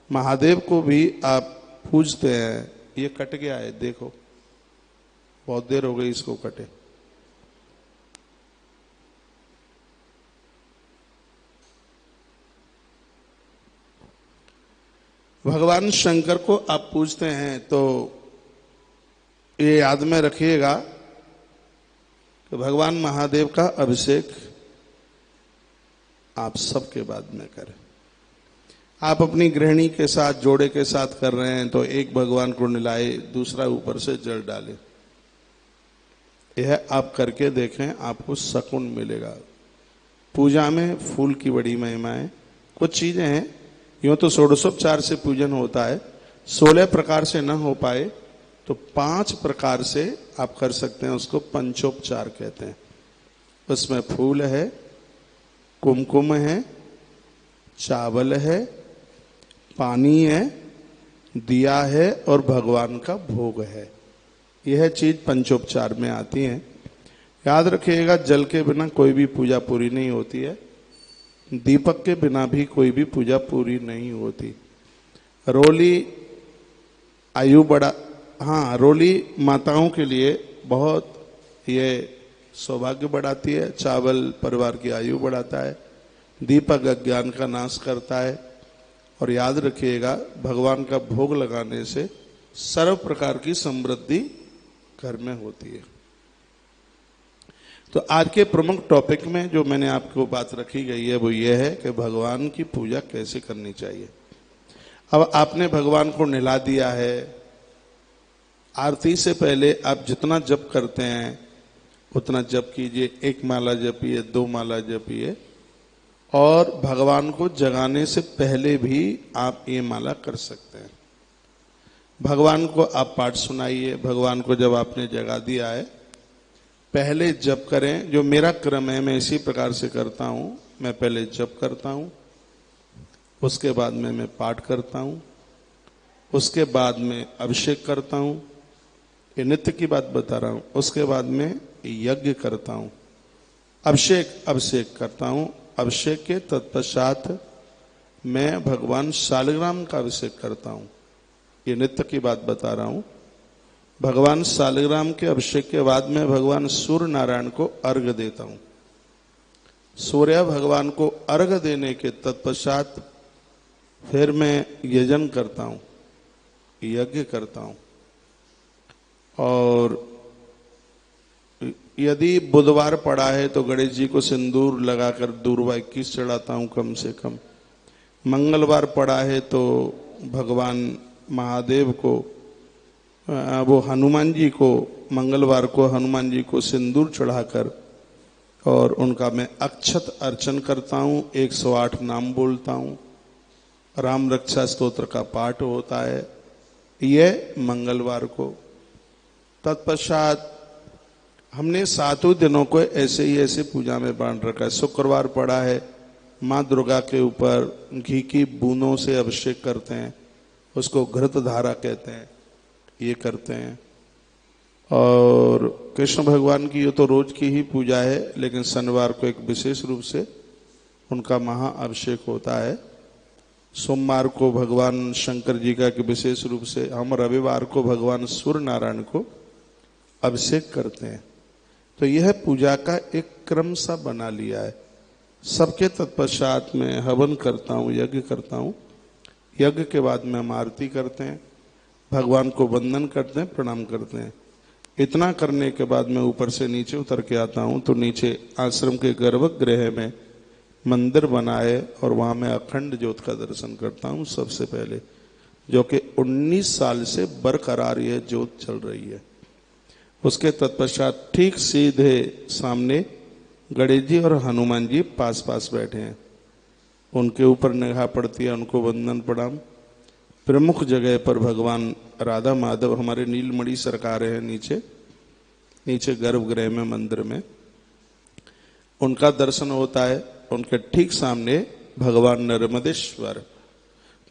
महादेव को भी आप पूजते हैं। ये कट गया है, देखो बहुत देर हो गई इसको कटे। भगवान शंकर को आप पूजते हैं तो ये याद में रखिएगा कि भगवान महादेव का अभिषेक आप सबके बाद में करें। आप अपनी गृहिणी के साथ, जोड़े के साथ कर रहे हैं तो एक भगवान को निलाए, दूसरा ऊपर से जल डाले। यह आप करके देखें, आपको सकून मिलेगा। पूजा में फूल की बड़ी महिमा है। कुछ चीजें हैं, यूं तो षोडशोपचार से पूजन होता है, 16 प्रकार से न हो पाए तो 5 प्रकार से आप कर सकते हैं, उसको पंचोपचार कहते हैं। उसमें फूल है, कुमकुम है, चावल है, पानी है, दिया है और भगवान का भोग है। यह चीज पंचोपचार में आती है। याद रखिएगा, जल के बिना कोई भी पूजा पूरी नहीं होती है, दीपक के बिना भी कोई भी पूजा पूरी नहीं होती। रोली आयु बढ़ा, हाँ, रोली माताओं के लिए बहुत ये सौभाग्य बढ़ाती है, चावल परिवार की आयु बढ़ाता है, दीपक अज्ञान का नाश करता है। और याद रखिएगा, भगवान का भोग लगाने से सर्व प्रकार की समृद्धि घर में होती है। तो आज के प्रमुख टॉपिक में जो मैंने आपको बात रखी गई है वो ये है कि भगवान की पूजा कैसे करनी चाहिए। अब आपने भगवान को निला दिया है, आरती से पहले आप जितना जप करते हैं उतना जप कीजिए। 1 माला जपिए, 2 माला जपिए, और भगवान को जगाने से पहले भी आप ये माला कर सकते हैं। भगवान को आप पाठ सुनाइए। भगवान को जब आपने जगा दिया है, पहले जप करें। जो मेरा क्रम है मैं इसी प्रकार से करता हूं। मैं पहले जप करता हूं, उसके बाद में मैं पाठ करता हूं, उसके बाद में अभिषेक करता हूं। ये नित्य की बात बता रहा हूं। उसके बाद में यज्ञ करता हूं, अभिषेक करता हूं। अभिषेक के तत्पश्चात मैं भगवान शालिग्राम का अभिषेक करता हूं। ये नित्य की बात बता रहा हूं। भगवान शालिग्राम के अभिषेक के बाद में भगवान सूर्य नारायण को अर्घ देता हूं। सूर्य भगवान को अर्घ देने के तत्पश्चात फिर मैं यजन करता हूं, यज्ञ करता हूं। और यदि बुधवार पड़ा है तो गणेश जी को सिंदूर लगाकर दूर्वा 21 चढ़ाता हूं कम से कम। मंगलवार पड़ा है तो भगवान महादेव को, वो हनुमान जी को, मंगलवार को हनुमान जी को सिंदूर चढ़ाकर और उनका मैं अक्षत अर्चन करता हूं। 108 नाम बोलता हूं। राम रक्षा स्तोत्र का पाठ होता है, यह मंगलवार को। तत्पश्चात हमने 7 दिनों को ऐसे ही ऐसे पूजा में बांट रखा है। शुक्रवार पड़ा है, माँ दुर्गा के ऊपर घी की बूंदों से अभिषेक करते हैं, उसको घृत धारा कहते हैं, ये करते हैं। और कृष्ण भगवान की ये तो रोज की ही पूजा है, लेकिन शनिवार को एक विशेष रूप से उनका महाअभिषेक होता है। सोमवार को भगवान शंकर जी का विशेष रूप से, हम रविवार को भगवान सूर्य नारायण को अभिषेक करते हैं। तो यह पूजा का एक क्रम सा बना लिया है। सबके तत्पश्चात में हवन करता हूँ, यज्ञ करता हूँ। यज्ञ के बाद में हम आरती करते हैं, भगवान को वंदन करते हैं, प्रणाम करते हैं। इतना करने के बाद मैं ऊपर से नीचे उतर के आता हूँ तो नीचे आश्रम के गर्भगृह में मंदिर बनाए और वहाँ मैं अखंड ज्योत का दर्शन करता हूँ सबसे पहले, जो कि 19 साल से बरकरार यह ज्योत चल रही है। उसके तत्पश्चात ठीक सीधे सामने गणेश जी और हनुमान जी पास पास बैठे हैं, उनके ऊपर निगाह पड़ती है, उनको वंदन प्रणाम। प्रमुख जगह पर भगवान राधा माधव हमारे नीलमणि सरकार है, नीचे गर्भगृह में मंदिर में उनका दर्शन होता है। उनके ठीक सामने भगवान नर्मदेश्वर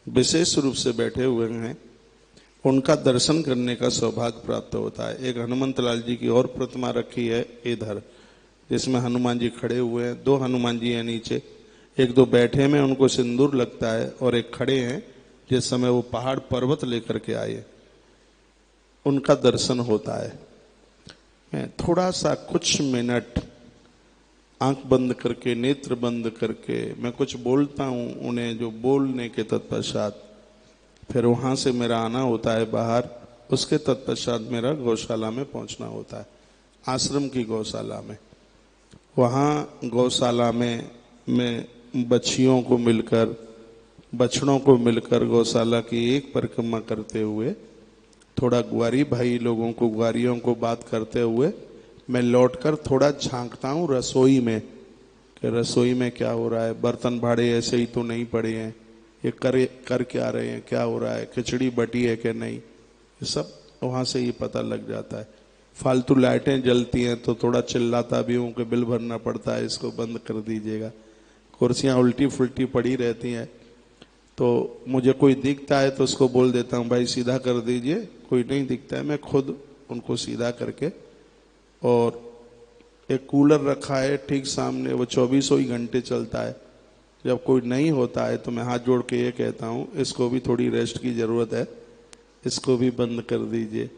विशेष रूप से बैठे हुए हैं, उनका दर्शन करने का सौभाग्य प्राप्त होता है। एक हनुमंत लाल जी की और प्रतिमा रखी है इधर, जिसमें हनुमान जी खड़े हुए हैं। 2 हनुमान जी हैं नीचे, 1-2 बैठे में उनको सिंदूर लगता है और एक खड़े हैं जिस समय वो पहाड़ पर्वत लेकर के आए, उनका दर्शन होता है। मैं थोड़ा सा कुछ मिनट आंख बंद करके, नेत्र बंद करके मैं कुछ बोलता हूं उन्हें, जो बोलने के तत्पश्चात फिर वहां से मेरा आना होता है बाहर। उसके तत्पश्चात मेरा गौशाला में पहुंचना होता है, आश्रम की गौशाला में। वहां गौशाला में मैं बच्चियों को मिलकर, बछड़ों को मिलकर गौशाला की एक परिक्रमा करते हुए, थोड़ा ग्वारी भाई लोगों को, ग्वारियों को बात करते हुए मैं लौटकर थोड़ा झांकता हूँ रसोई में कि रसोई में क्या हो रहा है, बर्तन भाड़े ऐसे ही तो नहीं पड़े हैं, ये कर क्या रहे हैं, क्या हो रहा है, खिचड़ी बटी है कि नहीं, ये सब वहाँ से ही पता लग जाता है। फालतू लाइटें जलती हैं तो थोड़ा चिल्लाता भी हूँ कि बिल भरना पड़ता है, इसको बंद कर दीजिएगा। कुर्सियाँ उल्टी फुल्टी पड़ी रहती हैं, तो मुझे कोई दिखता है तो उसको बोल देता हूँ भाई सीधा कर दीजिए। कोई नहीं दिखता है, मैं खुद उनको सीधा करके, और एक कूलर रखा है ठीक सामने, वो 24 ही घंटे चलता है। जब कोई नहीं होता है तो मैं हाथ जोड़ के ये कहता हूँ इसको भी थोड़ी रेस्ट की जरूरत है, इसको भी बंद कर दीजिए।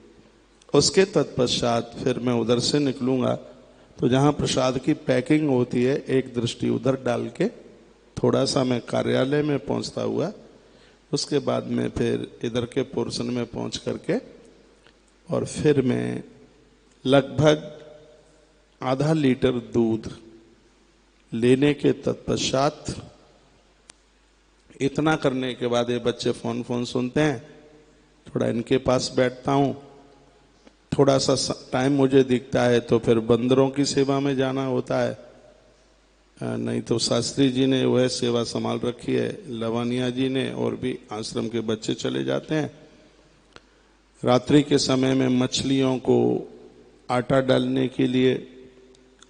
उसके तत्पश्चात फिर मैं उधर से निकलूंगा तो जहाँ प्रसाद की पैकिंग होती है, एक दृष्टि उधर डाल के थोड़ा सा मैं कार्यालय में पहुंचता हुआ, उसके बाद में फिर इधर के पोर्शन में पहुंच करके, और फिर मैं लगभग आधा लीटर दूध लेने के तत्पश्चात, इतना करने के बाद ये बच्चे फोन सुनते हैं, थोड़ा इनके पास बैठता हूँ, थोड़ा सा टाइम मुझे दिखता है तो फिर बंदरों की सेवा में जाना होता है, नहीं तो शास्त्री जी ने वह सेवा संभाल रखी है, लवानिया जी ने, और भी आश्रम के बच्चे चले जाते हैं। रात्रि के समय में मछलियों को आटा डालने के लिए,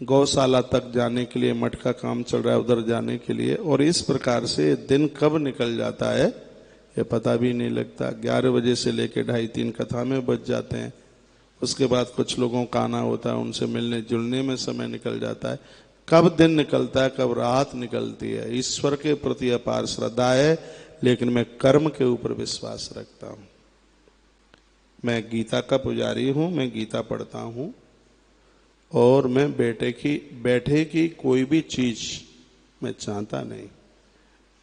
गौशाला तक जाने के लिए मटका काम चल रहा है, उधर जाने के लिए, और इस प्रकार से दिन कब निकल जाता है ये पता भी नहीं लगता। 11 बजे से लेकर 2:30-3 कथा में बच जाते हैं। उसके बाद कुछ लोगों का आना होता है, उनसे मिलने जुलने में समय निकल जाता है। कब दिन निकलता है, कब रात निकलती है। ईश्वर के प्रति अपार श्रद्धा है, लेकिन मैं कर्म के ऊपर विश्वास रखता हूं। मैं गीता का पुजारी हूं, मैं गीता पढ़ता हूं, और मैं बैठे की कोई भी चीज मैं चाहता नहीं।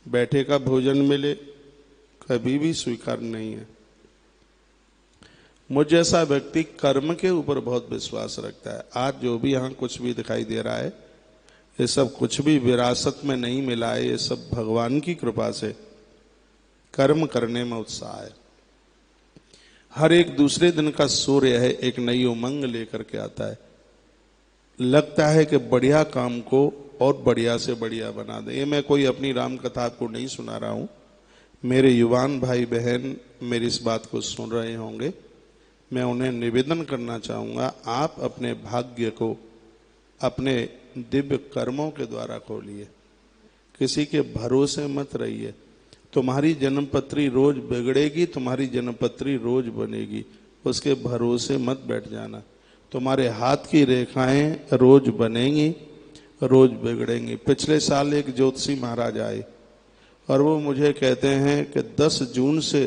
बैठे का भोजन मिले कभी भी स्वीकार नहीं है। मुझ जैसा व्यक्ति कर्म के ऊपर बहुत विश्वास रखता है। आज जो भी यहाँ कुछ भी दिखाई दे रहा है, ये सब कुछ भी विरासत में नहीं मिला है, ये सब भगवान की कृपा से कर्म करने में उत्साह है। हर एक दूसरे दिन का सूर्य है, एक नई उमंग लेकर के आता है। लगता है कि बढ़िया काम को और बढ़िया से बढ़िया बना दे। ये मैं कोई अपनी राम कथा आपको नहीं सुना रहा हूं। मेरे युवान भाई बहन मेरी इस बात को सुन रहे होंगे, मैं उन्हें निवेदन करना चाहूंगा, आप अपने भाग्य को अपने दिव्य कर्मों के द्वारा खोलिए, किसी के भरोसे मत रहिए। तुम्हारी जन्मपत्री रोज बिगड़ेगी, तुम्हारी जन्मपत्री रोज बनेगी, उसके भरोसे मत बैठ जाना। तुम्हारे हाथ की रेखाएं रोज बनेंगी, रोज बिगड़ेंगी। पिछले साल एक ज्योतिषी महाराज आए और वो मुझे कहते हैं कि 10 जून से,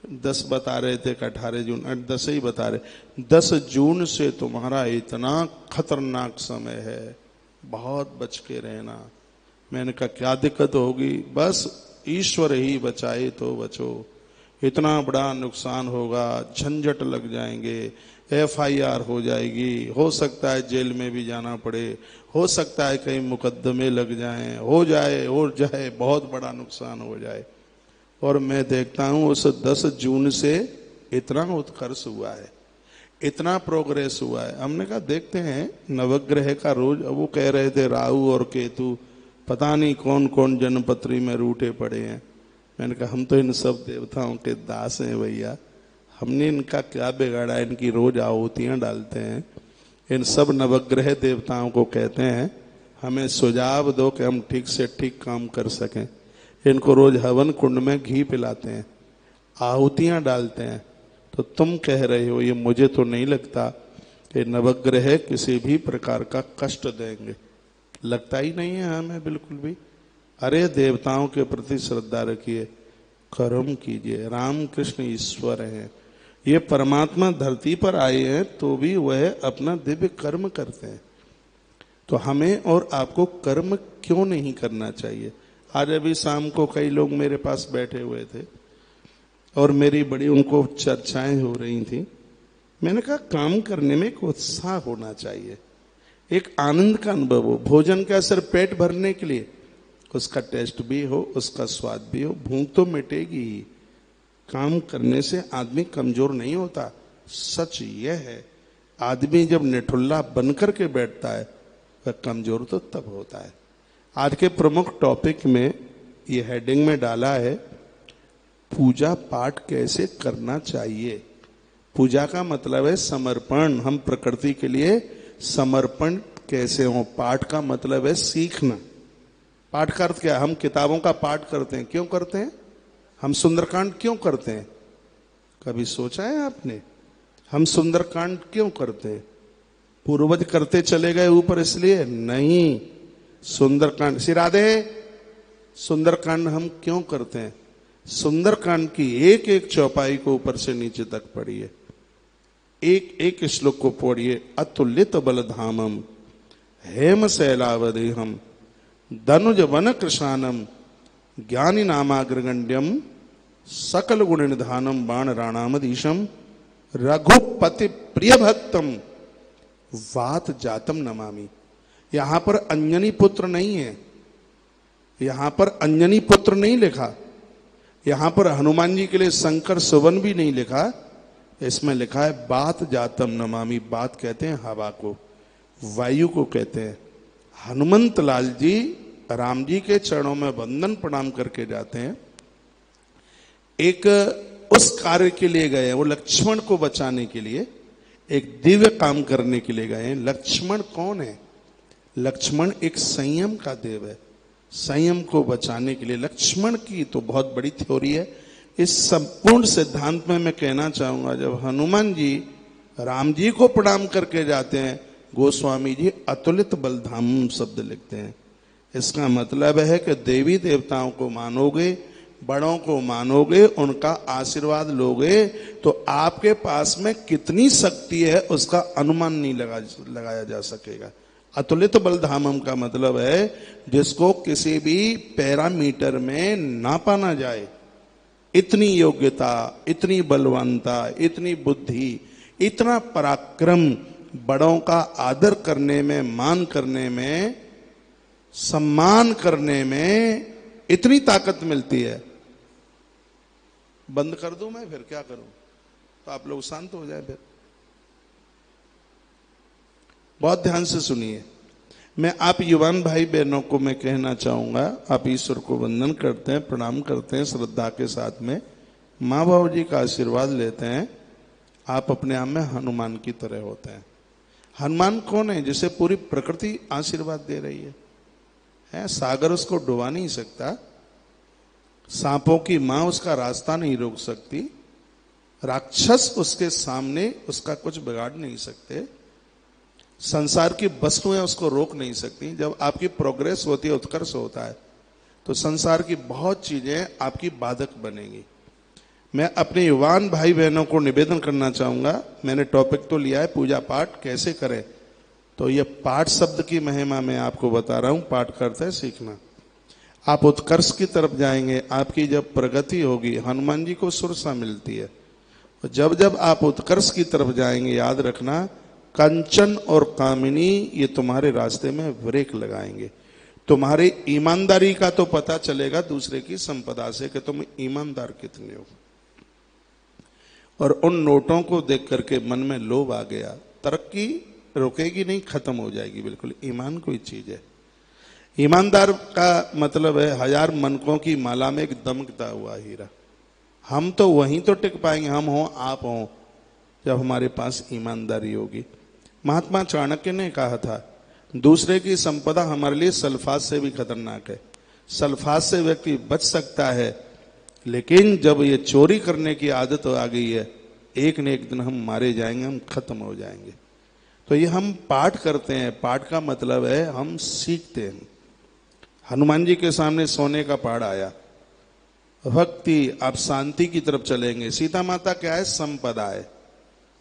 10 बता रहे थे कि 18 जून, 10 ही बता रहे, 10 जून से तुम्हारा इतना खतरनाक समय है, बहुत बच के रहना। मैंने कहा क्या दिक्कत होगी? बस ईश्वर ही बचाए तो बचो, इतना बड़ा नुकसान होगा, झंझट लग जाएंगे, FIR हो जाएगी, हो सकता है जेल में भी जाना पड़े, हो सकता है कहीं मुकदमे लग जाएं, हो जाए बहुत बड़ा नुकसान हो जाए। और मैं देखता हूं उस 10 जून से इतना उत्कर्ष हुआ है, इतना प्रोग्रेस हुआ है। हमने कहा देखते हैं, नवग्रह का रोज, वो कह रहे थे राहु और केतु पता नहीं कौन कौन जन्मपत्री में रूठे पड़े हैं। मैंने कहा हम तो इन सब देवताओं के दास हैं भैया, हमने इनका क्या बिगाड़ा? इनकी रोज आहुतियां डालते हैं। इन सब नवग्रह देवताओं को कहते हैं हमें सुझाव दो कि हम ठीक से ठीक काम कर सकें। इनको रोज हवन कुंड में घी पिलाते हैं, आहुतियां डालते हैं, तो तुम कह रहे हो, ये मुझे तो नहीं लगता कि नवग्रह किसी भी प्रकार का कष्ट देंगे। लगता ही नहीं है हमें बिल्कुल भी। अरे देवताओं के प्रति श्रद्धा रखिए, कर्म कीजिए। राम कृष्ण ईश्वर हैं, ये परमात्मा धरती पर आए हैं तो भी वह अपना दिव्य कर्म करते हैं। तो हमें और आपको कर्म क्यों नहीं करना चाहिए? आज अभी शाम को कई लोग मेरे पास बैठे हुए थे और मेरी बड़ी उनको चर्चाएं हो रही थी। मैंने कहा काम करने में एक उत्साह होना चाहिए, एक आनंद का अनुभव हो। भोजन का सिर्फ पेट भरने के लिए, उसका टेस्ट भी हो, उसका स्वाद भी हो, भूख तो मिटेगी ही। काम करने से आदमी कमजोर नहीं होता। सच यह है, आदमी जब निठुल्ला बनकर के बैठता है वह कमजोर तो तब होता है। आज के प्रमुख टॉपिक में ये हेडिंग में डाला है, पूजा पाठ कैसे करना चाहिए। पूजा का मतलब है समर्पण, हम प्रकृति के लिए समर्पण कैसे हो। पाठ का मतलब है सीखना। पाठ का अर्थ क्या है? हम किताबों का पाठ करते हैं, क्यों करते हैं? हम सुंदरकांड क्यों करते हैं? कभी सोचा है आपने? हम सुंदरकांड क्यों करते हैं? पूर्वज करते चले गए ऊपर इसलिए नहीं। सुंदरकांड सिराधे, सुंदरकांड हम क्यों करते हैं? सुंदरकांड की एक एक चौपाई को ऊपर से नीचे तक पढ़िए, एक एक श्लोक को पढ़िए। अतुलित बलधामम हेम शैलावदेहम धनुज वन कृशानम ज्ञानी नामाग्रगण्यम सकल गुण निधानम बाण राणामधीशम रघुपति प्रिय भक्तम वात जातम नमामि। यहां पर अंजनी पुत्र नहीं है, यहां पर अंजनी पुत्र नहीं लिखा, यहां पर हनुमान जी के लिए शंकर सुवन भी नहीं लिखा। इसमें लिखा है बात जातम नमामि। बात कहते हैं हवा को, वायु को कहते हैं। हनुमंत लाल जी राम जी के चरणों में वंदन प्रणाम करके जाते हैं। एक उस कार्य के लिए गए, वो लक्ष्मण को बचाने के लिए एक दिव्य काम करने के लिए गए। लक्ष्मण कौन है? लक्ष्मण एक संयम का देव है। संयम को बचाने के लिए लक्ष्मण की तो बहुत बड़ी थ्योरी है। इस संपूर्ण सिद्धांत में मैं कहना चाहूंगा, जब हनुमान जी राम जी को प्रणाम करके जाते हैं, गोस्वामी जी अतुलित बलधाम शब्द लिखते हैं। इसका मतलब है कि देवी देवताओं को मानोगे, बड़ों को मानोगे, उनका आशीर्वाद लोगे तो आपके पास में कितनी शक्ति है उसका अनुमान नहीं लगाया जा सकेगा। अतुलित बलधामम का मतलब है जिसको किसी भी पैरामीटर में नापा ना जाए। इतनी योग्यता, इतनी बलवानता, इतनी बुद्धि, इतना पराक्रम, बड़ों का आदर करने में, मान करने में, सम्मान करने में इतनी ताकत मिलती है। बंद कर दूं मैं, फिर क्या करूं? तो आप लोग शांत हो जाए। फिर बहुत ध्यान से सुनिए। मैं आप युवान भाई बहनों को मैं कहना चाहूंगा, आप ईश्वर को वंदन करते हैं, प्रणाम करते हैं श्रद्धा के साथ में, माँ बाबू जी का आशीर्वाद लेते हैं, आप अपने आप में हनुमान की तरह होते हैं। हनुमान कौन है? जिसे पूरी प्रकृति आशीर्वाद दे रही है। सागर उसको डुबा नहीं सकता, सांपों की मां उसका रास्ता नहीं रोक सकती, राक्षस उसके सामने उसका कुछ बिगाड़ नहीं सकते, संसार की वस्तुएं उसको रोक नहीं सकती। जब आपकी प्रोग्रेस होती है, उत्कर्ष होता है, तो संसार की बहुत चीजें आपकी बाधक बनेंगी। मैं अपने युवान भाई बहनों को निवेदन करना चाहूंगा, मैंने टॉपिक तो लिया है पूजा पाठ कैसे करें, तो ये पाठ शब्द की महिमा मैं आपको बता रहा हूं। पाठ करते हैं सीखना, आप उत्कर्ष की तरफ जाएंगे। आपकी जब प्रगति होगी, हनुमान जी को सुरसा मिलती है, जब जब आप उत्कर्ष की तरफ जाएंगे, याद रखना कंचन और कामिनी ये तुम्हारे रास्ते में ब्रेक लगाएंगे। तुम्हारी ईमानदारी का तो पता चलेगा दूसरे की संपदा से कि तुम ईमानदार कितने हो। और उन नोटों को देख करके मन में लोभ आ गया, तरक्की रुकेगी नहीं, खत्म हो जाएगी बिल्कुल। ईमान कोई चीज है। ईमानदार का मतलब है 1000 मनकों की माला में एक दमकता हुआ हीरा। हम तो वहीं तो टिक पाएंगे, हम हो आप हो, जब हमारे पास ईमानदारी होगी। महात्मा चाणक्य ने कहा था, दूसरे की संपदा हमारे लिए सल्फात से भी खतरनाक है। सल्फात से व्यक्ति बच सकता है, लेकिन जब ये चोरी करने की आदत आ गई है, एक न एक दिन हम मारे जाएंगे, हम खत्म हो जाएंगे। तो ये हम पाठ करते हैं, पाठ का मतलब है हम सीखते हैं। हनुमान जी के सामने सोने का पहाड़ आया, भक्ति, आप शांति की तरफ चलेंगे। सीता माता क्या है? संपदा है।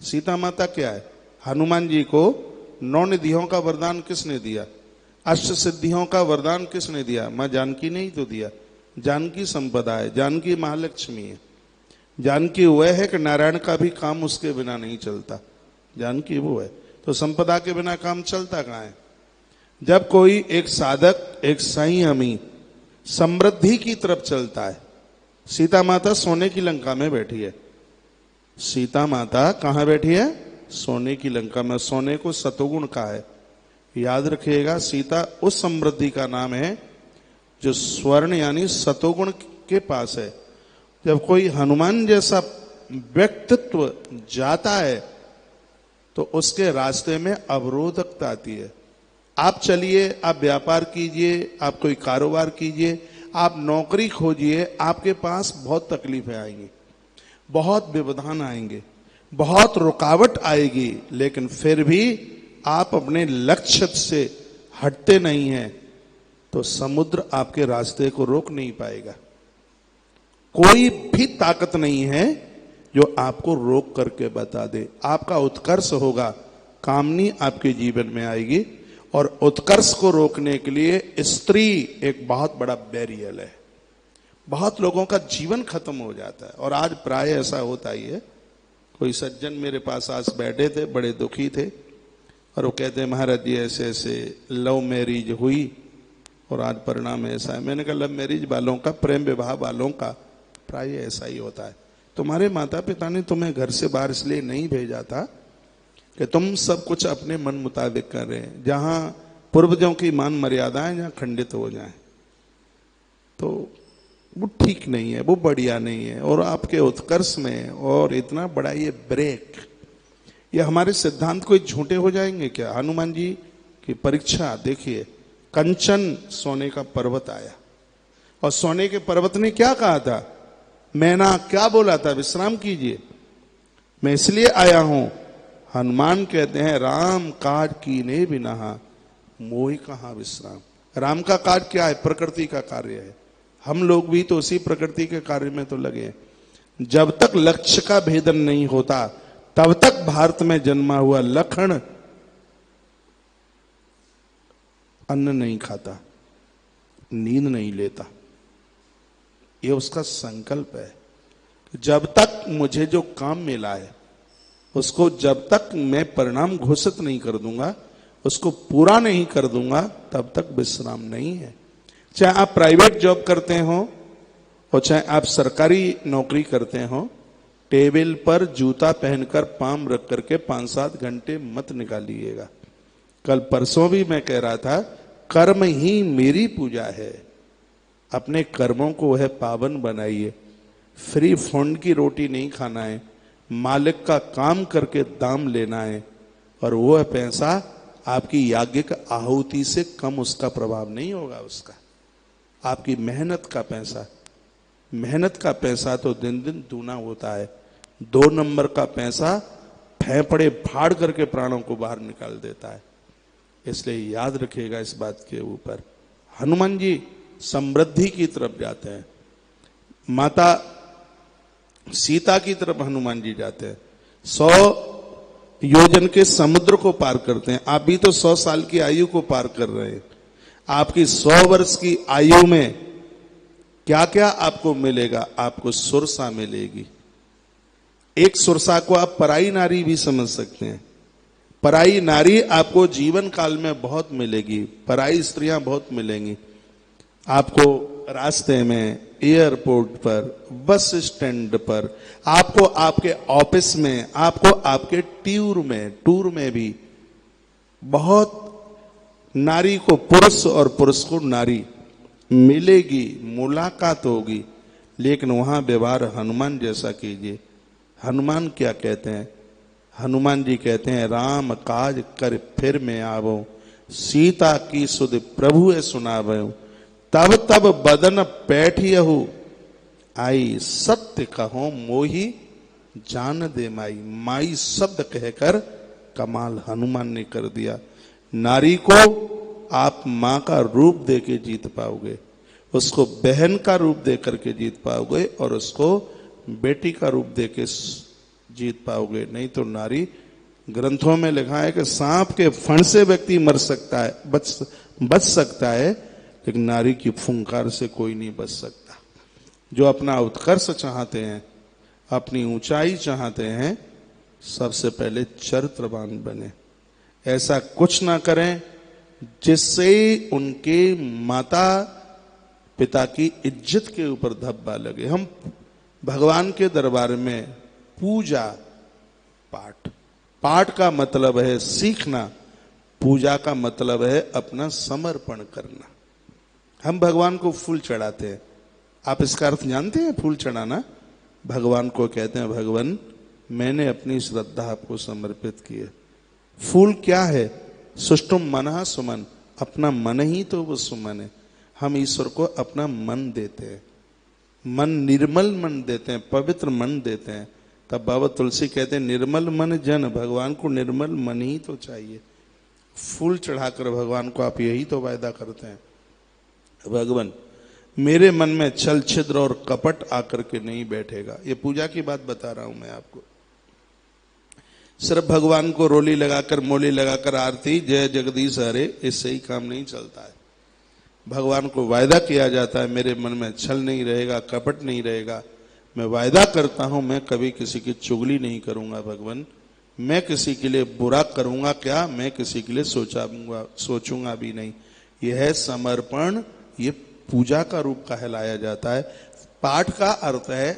सीता माता क्या है? हनुमान जी को 9 निधियों का वरदान किसने दिया? 8 सिद्धियों का वरदान किसने दिया? मां जानकी ने ही तो दिया। जानकी संपदा है, जानकी महालक्ष्मी है। जानकी वह है कि नारायण का भी काम उसके बिना नहीं चलता। जानकी वो है। तो संपदा के बिना काम चलता कहाँ है? जब कोई एक साधक, एक संयमी समृद्धि की तरफ चलता है। सीता माता सोने की लंका में बैठी है। सीता माता कहाँ बैठी है? सोने की लंका में। सोने को सतोगुण का है। याद रखिएगा, सीता उस समृद्धि का नाम है जो स्वर्ण यानी सतोगुण के पास है। जब कोई हनुमान जैसा व्यक्तित्व जाता है तो उसके रास्ते में अवरोधकता आती है। आप चलिए, आप व्यापार कीजिए, आप कोई कारोबार कीजिए, आप नौकरी खोजिए, आपके पास बहुत तकलीफें आएंगी, बहुत व्यवधान आएंगे, बहुत रुकावट आएगी, लेकिन फिर भी आप अपने लक्ष्य से हटते नहीं हैं तो समुद्र आपके रास्ते को रोक नहीं पाएगा। कोई भी ताकत नहीं है जो आपको रोक करके बता दे। आपका उत्कर्ष होगा, कामनी आपके जीवन में आएगी। और उत्कर्ष को रोकने के लिए स्त्री एक बहुत बड़ा बैरियर है। बहुत लोगों का जीवन खत्म हो जाता है और आज प्राय ऐसा होता ही है। कोई सज्जन मेरे पास आज बैठे थे, बड़े दुखी थे और वो कहते हैं महाराज जी ऐसे ऐसे लव मैरिज हुई और आज परिणाम ऐसा है। मैंने कहा लव मैरिज वालों का, प्रेम विवाह वालों का प्राय ऐसा ही होता है। तुम्हारे माता पिता ने तुम्हें घर से बाहर इसलिए नहीं भेजा था कि तुम सब कुछ अपने मन मुताबिक कर रहे हैं। जहां पूर्वजों की मान मर्यादाएं जहां खंडित हो जाएं तो वो ठीक नहीं है, वो बढ़िया नहीं है। और आपके उत्कर्ष में और इतना बड़ा ये ब्रेक, ये हमारे सिद्धांत कोई झूठे हो जाएंगे क्या? हनुमान जी की परीक्षा देखिए, कंचन सोने का पर्वत आया और सोने के पर्वत ने क्या कहा था? मैना क्या बोला था? विश्राम कीजिए, मैं इसलिए आया हूं। हनुमान कहते हैं राम काज कीने बिना मोहि कहां विश्राम। राम का कार्य क्या है? प्रकृति का कार्य है। हम लोग भी तो उसी प्रकृति के कार्य में तो लगे हैं। जब तक लक्ष्य का भेदन नहीं होता तब तक भारत में जन्मा हुआ लखन अन्न नहीं खाता, नींद नहीं लेता। ये उसका संकल्प है। जब तक मुझे जो काम मिला है उसको जब तक मैं परिणाम घोषित नहीं कर दूंगा, उसको पूरा नहीं कर दूंगा, तब तक विश्राम नहीं है। चाहे आप प्राइवेट जॉब करते हो और चाहे आप सरकारी नौकरी करते हो, टेबल पर जूता पहनकर पाम रख करके 5-7 घंटे मत निकालिएगा। कल परसों भी मैं कह रहा था, कर्म ही मेरी पूजा है। अपने कर्मों को वह पावन बनाइए। फ्री फंड की रोटी नहीं खाना है, मालिक का काम करके दाम लेना है। और वह पैसा आपकी याज्ञिक आहुति से कम उसका प्रभाव नहीं होगा। उसका आपकी मेहनत का पैसा, मेहनत का पैसा तो दिन दिन दूना होता है। 2 नंबर का पैसा फेफड़े फाड़ करके प्राणों को बाहर निकाल देता है। इसलिए याद रखिएगा इस बात के ऊपर। हनुमान जी समृद्धि की तरफ जाते हैं, माता सीता की तरफ हनुमान जी जाते हैं। 100 योजन के समुद्र को पार करते हैं। आप भी तो 100 साल की आयु को पार कर रहे हैं। आपकी 100 वर्ष की आयु में क्या क्या आपको मिलेगा? आपको सुरसा मिलेगी। एक सुरसा को आप पराई नारी भी समझ सकते हैं। पराई नारी आपको जीवन काल में बहुत मिलेगी, पराई स्त्रियां बहुत मिलेंगी आपको। रास्ते में, एयरपोर्ट पर, बस स्टैंड पर, आपको आपके ऑफिस में, आपको आपके टूर में भी बहुत नारी को पुरुष और पुरुष को नारी मिलेगी, मुलाकात होगी। लेकिन वहां व्यवहार हनुमान जैसा कीजिए। हनुमान क्या कहते हैं? हनुमान जी कहते हैं राम काज कर फिर मैं आवो, सीता की सुध प्रभु सुनावो, तब तब बदन पैठियहु आई, सत्य कहो मोही जान दे माई। माई शब्द कहकर कमाल हनुमान ने कर दिया। नारी को आप मां का रूप देके जीत पाओगे। उसको बहन का रूप दे करके जीत पाओगे और उसको बेटी का रूप दे के जीत पाओगे। नहीं तो नारी, ग्रंथों में लिखा है कि सांप के फण से व्यक्ति मर सकता है, बच सकता है, लेकिन नारी की फुंकार से कोई नहीं बच सकता। जो अपना उत्कर्ष चाहते हैं, अपनी ऊंचाई चाहते हैं, सबसे पहले चरित्रवान बने। ऐसा कुछ ना करें जिससे उनके माता पिता की इज्जत के ऊपर धब्बा लगे। हम भगवान के दरबार में पूजा पाठ, पाठ का मतलब है सीखना, पूजा का मतलब है अपना समर्पण करना। हम भगवान को फूल चढ़ाते हैं, आप इसका अर्थ जानते हैं? फूल चढ़ाना भगवान को कहते हैं, भगवान मैंने अपनी श्रद्धा आपको समर्पित की है। फूल क्या है? सुष्टुम मनः सुमन, अपना मन ही तो वो सुमन है। हम ईश्वर को अपना मन देते हैं, मन, निर्मल मन देते हैं, पवित्र मन देते हैं। तब बाबा तुलसी कहते हैं निर्मल मन जन, भगवान को निर्मल मन ही तो चाहिए। फूल चढ़ाकर भगवान को आप यही तो वायदा करते हैं, भगवान मेरे मन में छल छिद्र और कपट आकर के नहीं बैठेगा। ये पूजा की बात बता रहा हूं मैं आपको। सिर्फ भगवान को रोली लगाकर, मोली लगाकर आरती जय जगदीश हरे, इससे ही काम नहीं चलता है। भगवान को वायदा किया जाता है मेरे मन में छल नहीं रहेगा, कपट नहीं रहेगा। मैं वायदा करता हूं मैं कभी किसी की चुगली नहीं करूंगा भगवान, मैं किसी के लिए बुरा करूंगा क्या, मैं किसी के लिए सोचूंगा भी नहीं। यह है समर्पण, ये पूजा का रूप कहलाया जाता है। पाठ का अर्थ है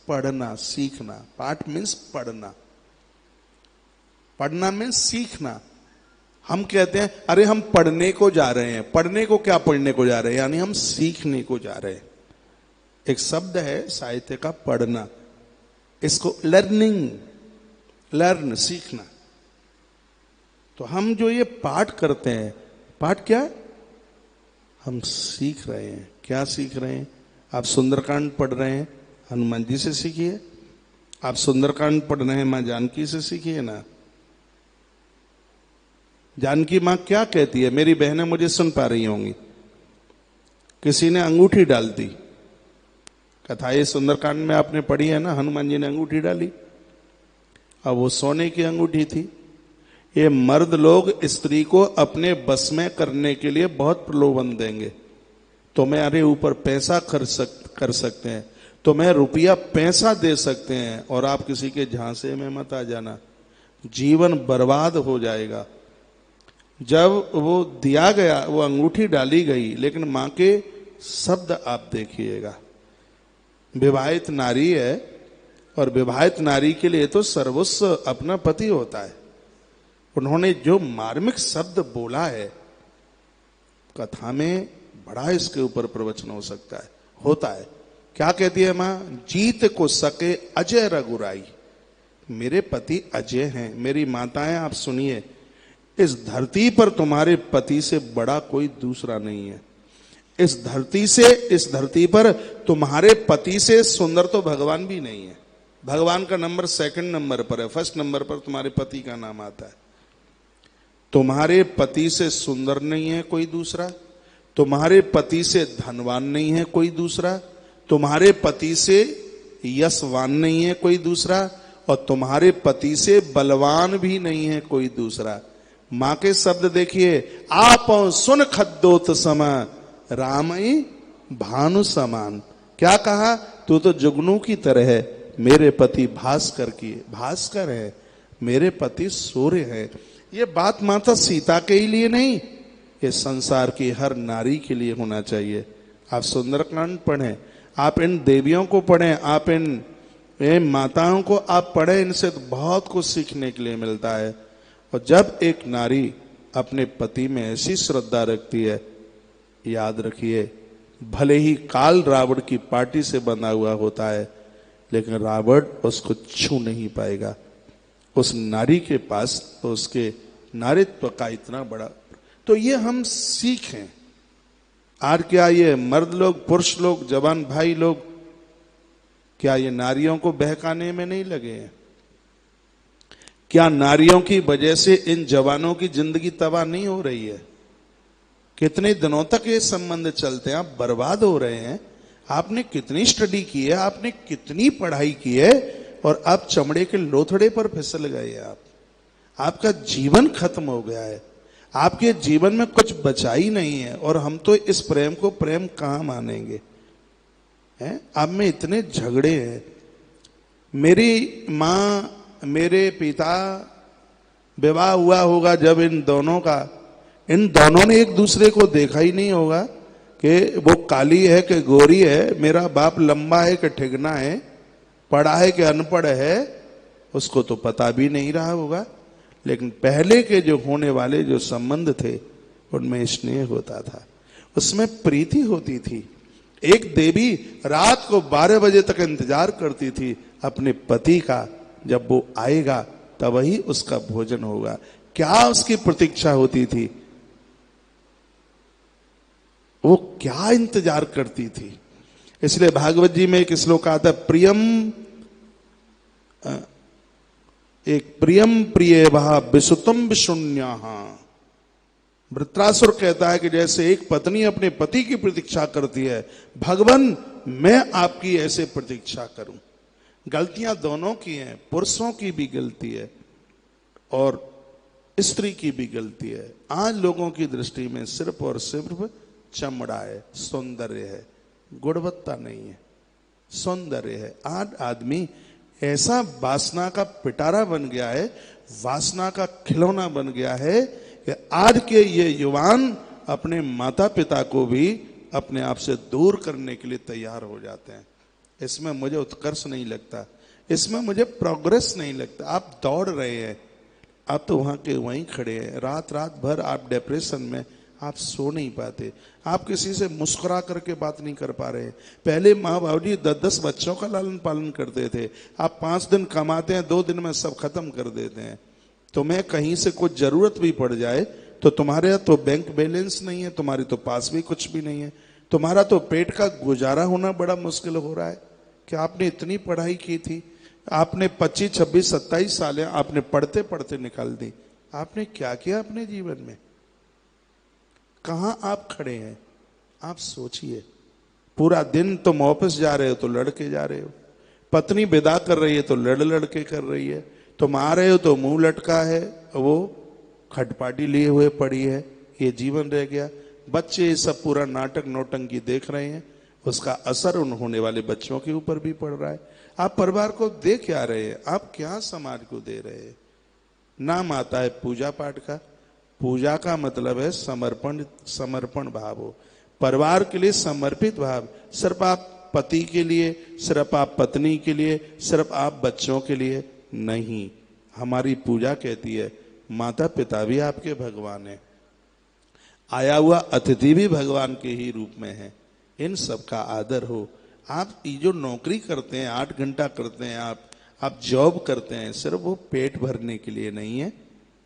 पढ़ना, सीखना। पाठ मीन्स पढ़ना, पढ़ना मीन्स सीखना। हम कहते हैं अरे हम पढ़ने को जा रहे हैं, पढ़ने को क्या पढ़ने को जा रहे हैं, यानी हम सीखने को जा रहे हैं। एक शब्द है साहित्य का पढ़ना, इसको लर्निंग, लर्न, सीखना। तो हम जो ये पाठ करते हैं, पाठ क्या है? हम सीख रहे हैं। क्या सीख रहे हैं? आप सुंदरकांड पढ़ रहे हैं, हनुमान जी से सीखिए। आप सुंदरकांड पढ़ रहे हैं, मां जानकी से सीखिए ना। जानकी मां क्या कहती है? मेरी बहनें मुझे सुन पा रही होंगी। किसी ने अंगूठी डाल दी, कथा ये सुंदरकांड में आपने पढ़ी है ना, हनुमान जी ने अंगूठी डाली। अब वो सोने की अंगूठी थी। ये मर्द लोग स्त्री को अपने बस में करने के लिए बहुत प्रलोभन देंगे। तुम्हारे ऊपर पैसा खर्च कर सकते हैं, तुम्हें रुपया पैसा दे सकते हैं, और आप किसी के झांसे में मत आ जाना, जीवन बर्बाद हो जाएगा। जब वो दिया गया, वो अंगूठी डाली गई, लेकिन मां के शब्द आप देखिएगा। विवाहित नारी है, और विवाहित नारी के लिए तो सर्वस्व अपना पति होता है। उन्होंने जो मार्मिक शब्द बोला है, कथा में बड़ा इसके ऊपर प्रवचन हो सकता है, होता है। क्या कहती है मां? जीत को सके अजय रघुराई। मेरे पति अजय हैं। मेरी माताएं आप सुनिए, इस धरती पर तुम्हारे पति से बड़ा कोई दूसरा नहीं है। इस धरती पर तुम्हारे पति से सुंदर तो भगवान भी नहीं है। भगवान का नंबर सेकंड नंबर पर है, फर्स्ट नंबर पर तुम्हारे पति का नाम आता है। तुम्हारे पति से सुंदर नहीं है कोई दूसरा, तुम्हारे पति से धनवान नहीं है कोई दूसरा, तुम्हारे पति से यशवान नहीं है कोई दूसरा, और तुम्हारे पति से बलवान भी नहीं है कोई दूसरा। मां के शब्द देखिए, आप सुन खद्दोत समा रामई भानु समान। क्या कहा? तू तो जुगनू की तरह है, मेरे पति भास्कर है, मेरे पति सूर्य है। ये बात माता सीता के ही लिए नहीं, ये संसार की हर नारी के लिए होना चाहिए। आप सुंदरकांड पढ़ें, आप इन देवियों को पढ़ें, आप इन माताओं को आप पढ़ें, इनसे तो बहुत कुछ सीखने के लिए मिलता है। और जब एक नारी अपने पति में ऐसी श्रद्धा रखती है, याद रखिए, भले ही काल रावण की पार्टी से बंधा हुआ होता है, लेकिन रावण उसको छू नहीं पाएगा। उस नारी के पास तो उसके नारित्व का इतना बड़ा, तो ये हम सीखें। आज क्या ये मर्द लोग, पुरुष लोग, जवान भाई लोग, क्या ये नारियों को बहकाने में नहीं लगे हैं? क्या नारियों की वजह से इन जवानों की जिंदगी तबाह नहीं हो रही है? कितने दिनों तक ये संबंध चलते हैं? आप बर्बाद हो रहे हैं। आपने कितनी स्टडी की है, आपने कितनी पढ़ाई की है, और आप चमड़े के लोथड़े पर फिसल गए हैं। आपका जीवन खत्म हो गया है, आपके जीवन में कुछ बचा ही नहीं है। और हम तो इस प्रेम को प्रेम कहां मानेंगे हैं? आप में इतने झगड़े हैं। मेरी माँ, मेरे पिता, विवाह हुआ होगा जब इन दोनों ने एक दूसरे को देखा ही नहीं होगा कि वो काली है कि गोरी है, मेरा बाप लंबा है कि ठिगना है, पढ़ा है कि अनपढ़ है, उसको तो पता भी नहीं रहा होगा। लेकिन पहले के जो होने वाले जो संबंध थे उनमें स्नेह होता था, उसमें प्रीति होती थी। एक देवी रात को 12 बजे तक इंतजार करती थी अपने पति का, जब वो आएगा तब ही उसका भोजन होगा। क्या उसकी प्रतीक्षा होती थी, वो क्या इंतजार करती थी। इसलिए भागवत जी में एक श्लोक आता है, प्रियम प्रिय वहा विसुतम विशुन्या। वृत्रासुर कहता है कि जैसे एक पत्नी अपने पति की प्रतीक्षा करती है, भगवान मैं आपकी ऐसे प्रतीक्षा करूं। गलतियां दोनों की हैं, पुरुषों की भी गलती है और स्त्री की भी गलती है। आज लोगों की दृष्टि में सिर्फ और सिर्फ चमड़ा है, सौंदर्य है, गुणवत्ता नहीं है, सौंदर्य है। आज आदमी ऐसा वासना का पिटारा बन गया है, वासना का खिलौना बन गया है कि आज के ये युवान अपने माता पिता को भी अपने आप से दूर करने के लिए तैयार हो जाते हैं। इसमें मुझे उत्कर्ष नहीं लगता, इसमें मुझे प्रोग्रेस नहीं लगता। आप दौड़ रहे हैं, आप तो वहां के वहीं खड़े हैं, रात रात भर आप डिप्रेशन में, आप सो नहीं पाते, आप किसी से मुस्कुरा करके बात नहीं कर पा रहे। पहले माँ बाबू जी 10-10 बच्चों का लालन पालन करते थे, आप 5 दिन कमाते हैं, 2 दिन में सब खत्म कर देते हैं। तुम्हें कहीं से कुछ जरूरत भी पड़ जाए तो तुम्हारे तो बैंक बैलेंस नहीं है, तुम्हारे तो पास भी कुछ भी नहीं है, तुम्हारा तो पेट का गुजारा होना बड़ा मुश्किल हो रहा है। कि आपने इतनी पढ़ाई की थी, आपने 25, 26, 27 साल आपने पढ़ते पढ़ते निकाल दी, आपने क्या किया अपने जीवन में? कहां आप खड़े हैं? आप सोचिए। पूरा दिन तुम ऑफिस जा रहे हो तो लड़के जा रहे हो, पत्नी विदा कर रही है तो लड़के कर रही है, तुम आ रहे हो तो मुंह लटका है, वो खटपाटी लिए हुए पड़ी है। ये जीवन रह गया। बच्चे ये सब पूरा नाटक नौटंकी देख रहे हैं, उसका असर उन होने वाले बच्चों के ऊपर भी पड़ रहा है। आप परिवार को दे क्या रहे हैं? आप क्या समाज को दे रहे हैं? नाम आता है पूजा पाठ का, पूजा का मतलब है समर्पण भाव हो, परिवार के लिए समर्पित भाव। सिर्फ आप पति के लिए, सिर्फ आप पत्नी के लिए, सिर्फ आप बच्चों के लिए नहीं। हमारी पूजा कहती है माता पिता भी आपके भगवान है, आया हुआ अतिथि भी भगवान के ही रूप में है, इन सब का आदर हो। आप ये जो नौकरी करते हैं, 8 घंटा करते हैं, आप जॉब करते हैं, सिर्फ वो पेट भरने के लिए नहीं है,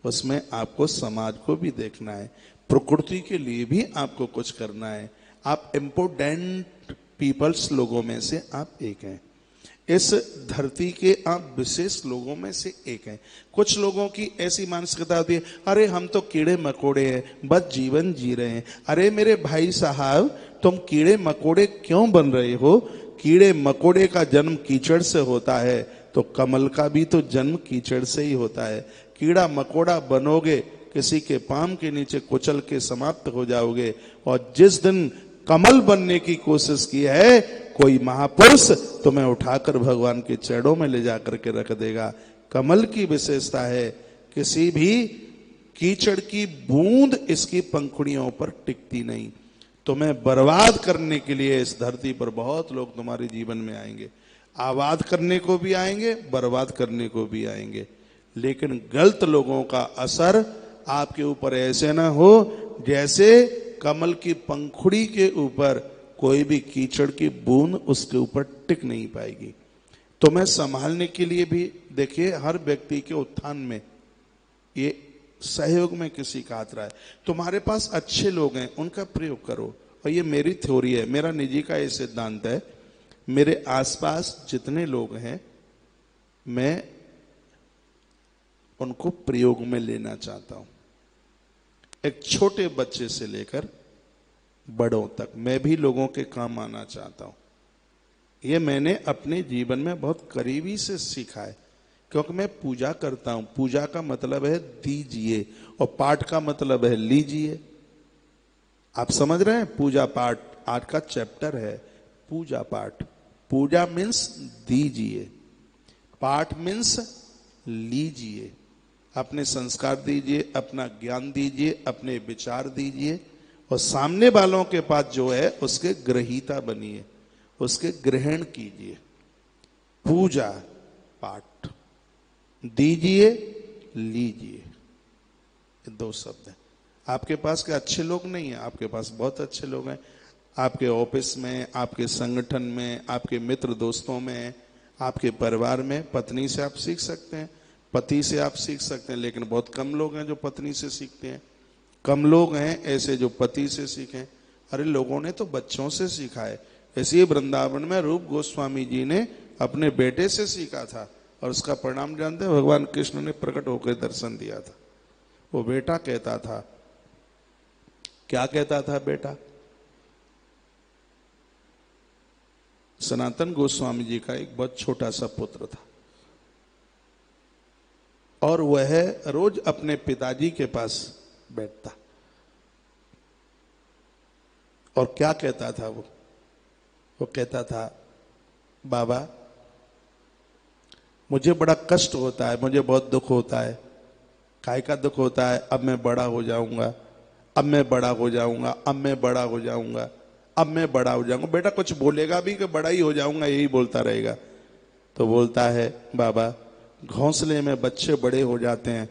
उसमें आपको समाज को भी देखना है, प्रकृति के लिए भी आपको कुछ करना है। आप इम्पोर्टेंट पीपल्स लोगों में से आप एक हैं, इस धरती के आप विशेष लोगों में से एक हैं। कुछ लोगों की ऐसी मानसिकता होती है, अरे हम तो कीड़े मकोड़े हैं, बस जीवन जी रहे हैं। अरे मेरे भाई साहब, तुम कीड़े मकोड़े क्यों बन रहे हो? कीड़े मकोड़े का जन्म कीचड़ से होता है, तो कमल का भी तो जन्म कीचड़ से ही होता है। कीड़ा मकोड़ा बनोगे, किसी के पाम के नीचे कुचल के समाप्त हो जाओगे। और जिस दिन कमल बनने की कोशिश की है, कोई महापुरुष तुम्हें उठाकर भगवान के चरणों में ले जाकर के रख देगा। कमल की विशेषता है, किसी भी कीचड़ की बूंद इसकी पंखुड़ियों पर टिकती नहीं। तुम्हें बर्बाद करने के लिए इस धरती पर बहुत लोग तुम्हारे जीवन में आएंगे, आबाद करने को भी आएंगे, बर्बाद करने को भी आएंगे। लेकिन गलत लोगों का असर आपके ऊपर ऐसे ना हो जैसे कमल की पंखुड़ी के ऊपर कोई भी कीचड़ की बूंद उसके ऊपर टिक नहीं पाएगी। तुम्हें संभालने के लिए भी देखिए, हर व्यक्ति के उत्थान में ये सहयोग में किसी का हाथ रहा है। तुम्हारे पास अच्छे लोग हैं, उनका प्रयोग करो। और ये मेरी थ्योरी है, मेरा निजी का ये सिद्धांत है। मेरे आसपास जितने लोग हैं, मैं उनको प्रयोग में लेना चाहता हूं। एक छोटे बच्चे से लेकर बड़ों तक। मैं भी लोगों के काम आना चाहता हूं। ये मैंने अपने जीवन में बहुत करीबी से सीखा है, क्योंकि मैं पूजा करता हूं। पूजा का मतलब है दीजिए, और पाठ का मतलब है लीजिए। आप समझ रहे हैं? पूजा पाठ आज का चैप्टर है, पूजा पाठ। पूजा मीन्स दीजिए, पाठ मीन्स लीजिए। अपने संस्कार दीजिए, अपना ज्ञान दीजिए, अपने विचार दीजिए, और सामने वालों के पास जो है उसके ग्रहीता बनिए, उसके ग्रहण कीजिए। पूजा पाठ, दीजिए लीजिए, ये दो शब्द हैं। आपके पास के अच्छे लोग नहीं है, आपके पास बहुत अच्छे लोग हैं। आपके ऑफिस में, आपके संगठन में, आपके मित्र दोस्तों में, आपके परिवार में। पत्नी से आप सीख सकते हैं, पति से आप सीख सकते हैं, लेकिन बहुत कम लोग हैं जो पत्नी से सीखते हैं। कम लोग हैं ऐसे जो पति से सीखें। अरे लोगों ने तो बच्चों से सीखा है। ऐसे वृंदावन में रूप गोस्वामी जी ने अपने बेटे से सीखा था, और उसका परिणाम जानते हैं? भगवान कृष्ण ने प्रकट होकर दर्शन दिया था। वो बेटा कहता था, क्या कहता था बेटा? सनातन गोस्वामी जी का एक बहुत छोटा सा पुत्र था, और वह रोज अपने पिताजी के पास बैठता, और क्या कहता था वो कहता था, बाबा मुझे बड़ा कष्ट होता है, मुझे बहुत दुख होता है। काय का दुख होता है? अब मैं बड़ा हो जाऊंगा, अब मैं बड़ा हो जाऊंगा, अब मैं बड़ा हो जाऊंगा, अब मैं बड़ा हो जाऊंगा। बेटा कुछ बोलेगा भी कि बड़ा ही हो जाऊंगा, यही बोलता रहेगा। तो बोलता है, बाबा घोंसले में बच्चे बड़े हो जाते हैं